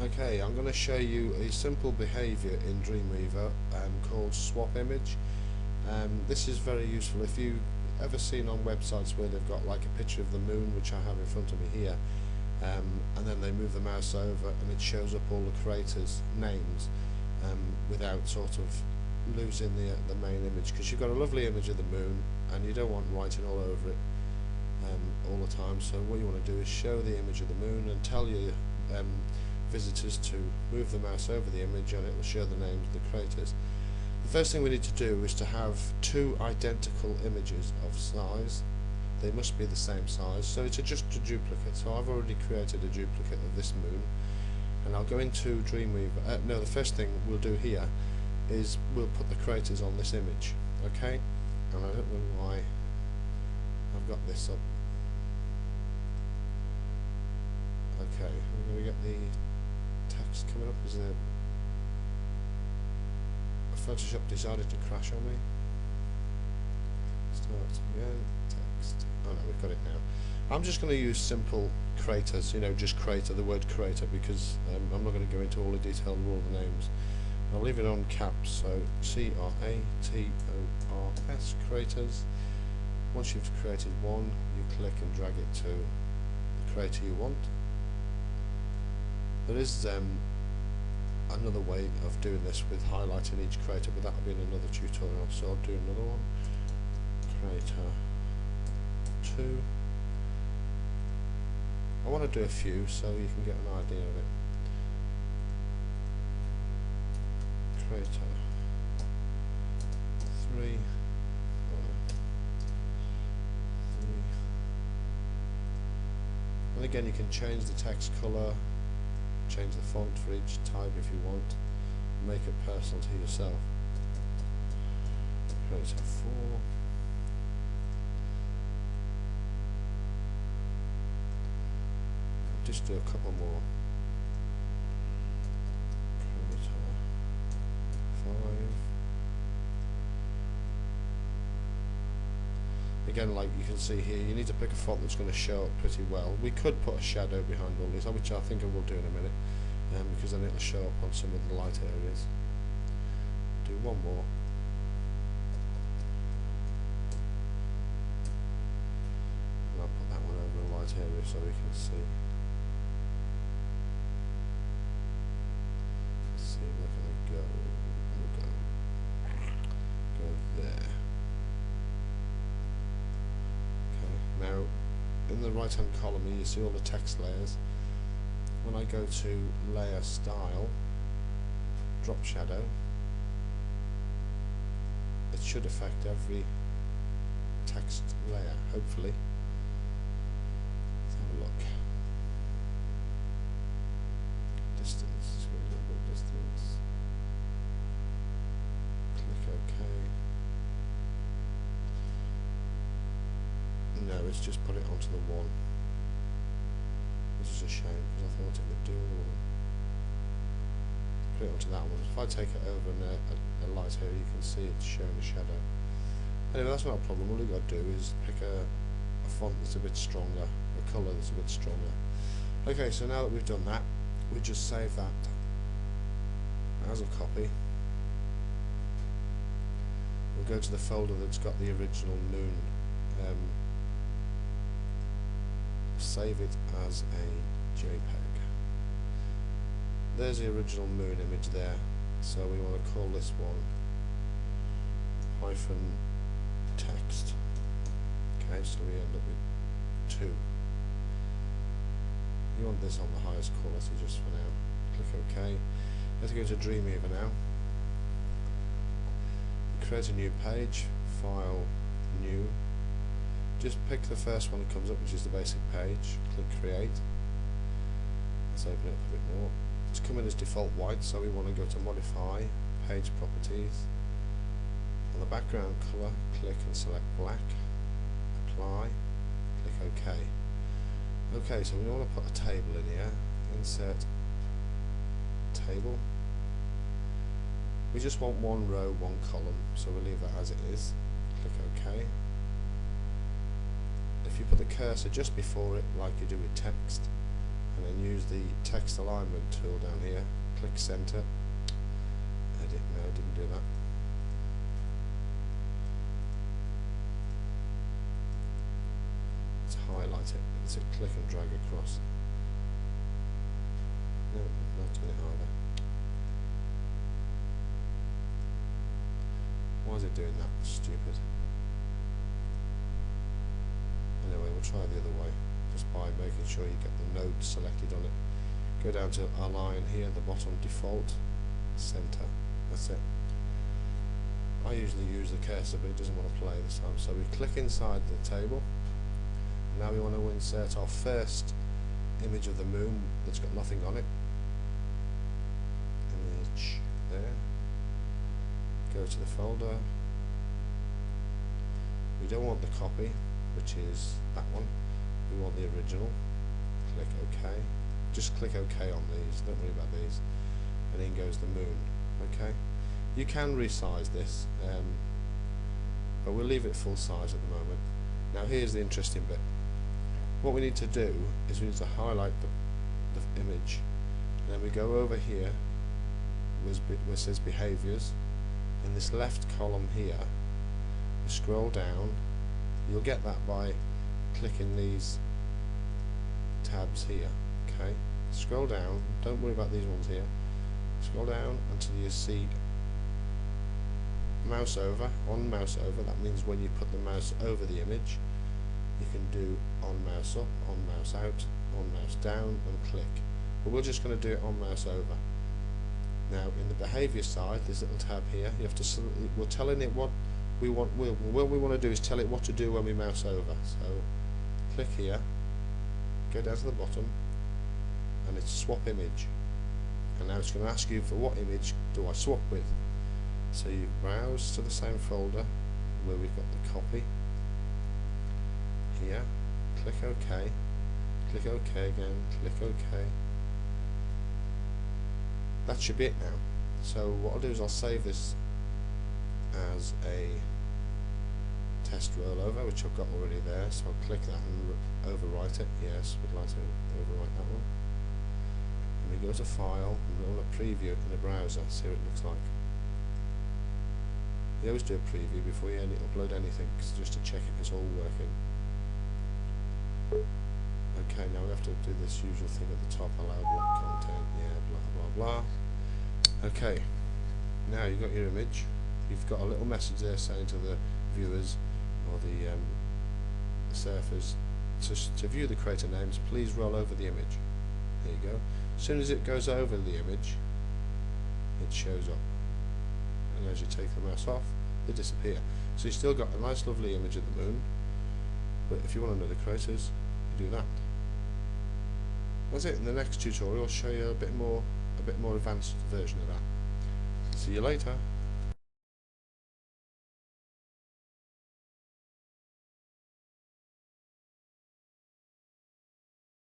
Okay, I'm going to show you a simple behaviour in Dreamweaver called SWAP-IMAGE. This is very useful if you ever seen on websites where they've got like a picture of the moon, which I have in front of me here, and then they move the mouse over and it shows up all the creators' names without sort of losing the main image, because you've got a lovely image of the moon and you don't want writing all over it all the time. So what you want to do is show the image of the moon and tell your visitors to move the mouse over the image and it will show the names of the creators. The first thing we need to do is to have two identical images of size. They must be the same size, so it's just a duplicate. So I've already created a duplicate of this moon, and I'll go into Dreamweaver. No, the first thing we'll do here is we'll put the creators on this image, okay? And I don't know why I've got this up. Okay, I'm going to get the text coming up. Is there Photoshop decided to crash on me? Start again, text. Oh no, we've got it now. I'm just going to use simple creators, just creator, the word creator, because I'm not going to go into all the detail of all the names. I'll leave it on caps, so CRATORS, creators. Once you've created one, you click and drag it to the creator you want. There is another way of doing this with highlighting each creator, but that'll be in another tutorial, so I'll do another one. Creator 2. I want to do a few so you can get an idea of it. Creator 3. And again, you can change the text colour, change the font for each type if you want, make it personal to yourself. Creator 4. I'll just do a couple more. Creator 5. Again, like you can see here, you need to pick a font that's going to show up pretty well. We could put a shadow behind all these, which I think I will do in a minute, because then it'll show up on some of the light areas. Do one more. And I'll put that one over a light area so we can see. Let's see, where can I go? Go there. Now, in the right hand column here, you see all the text layers. When I go to layer style, drop shadow, it should affect every text layer, hopefully. Let's have a look. Distance, let's go a little bit distance. Click OK. No, it's just put it onto the one. Which is a shame, because I thought it would do all of them. Put it onto that one. If I take it over a light area, you can see it's showing a shadow. Anyway, that's not a problem. All you've got to do is pick a font that's a bit stronger, a colour that's a bit stronger. Okay, so now that we've done that, we just save that as a copy. We'll go to the folder that's got the original moon. Save it as a JPEG. There's the original moon image there, so we want to call this one -text. Okay, so we end up with 2. You want this on the highest quality just for now. Click OK. Let's go to Dreamweaver now. Create a new page, File, New. Just pick the first one that comes up, which is the basic page. Click Create. Let's open it up a bit more. It's coming as default white, so we want to go to Modify, Page Properties. On the background colour, click and select black. Apply. Click OK. Okay, so we want to put a table in here. Insert Table. We just want one row, one column, so we'll leave that as it is. Click OK. If you put the cursor just before it, like you do with text, and then use the text alignment tool down here, click center, edit, no, didn't do that. Let's highlight it, let's click and drag across. No, not doing it either. Why is it doing that? Stupid. Anyway, we'll try the other way, just by making sure you get the node selected on it. Go down to align here, the bottom default, center, that's it. I usually use the cursor, but it doesn't want to play this time, so we click inside the table. Now we want to insert our first image of the moon that's got nothing on it. Image there. Go to the folder. We don't want the copy, which is that one. We want the original. Click OK. Just click OK on these, don't worry about these. And in goes the moon. Okay. You can resize this, but we'll leave it full size at the moment. Now here's the interesting bit. What we need to do is we need to highlight the image, and then we go over here where it says behaviors. In this left column here, you scroll down. You'll get that by clicking these tabs here. Okay, scroll down, don't worry about these ones here. Scroll down until you see mouse over. On mouse over, that means when you put the mouse over the image, you can do on mouse up, on mouse out, on mouse down, and click. But we're just going to do it on mouse over. Now in the behavior side, this little tab here, you have to we're telling it what we want. What we want to do is tell it what to do when we mouse over. So click here, go down to the bottom, and it's swap image. And now it's going to ask you for what image do I swap with. So you browse to the same folder where we've got the copy. Here, click OK, click OK again, click OK. That should be it now. So what I'll do is I'll save this as a test rollover, which I've got already there. So I'll click that and overwrite it. Yes, we'd like to overwrite that one. And we go to File and we want to preview it in the browser, see what it looks like. You always do a preview before you upload anything, just to check if it's all working. Okay, now we have to do this usual thing at the top, allow block content, yeah, blah blah blah. Okay, now you've got your image, you've got a little message there saying to the viewers or the surfers to view the creator names, please roll over the image. There you go. As soon as it goes over the image, it shows up, and as you take the mouse off, they disappear. So you've still got a nice lovely image of the moon, but if you want to know the creators, you do that. That's it. In the next tutorial I'll show you a bit more advanced version of that. See you later.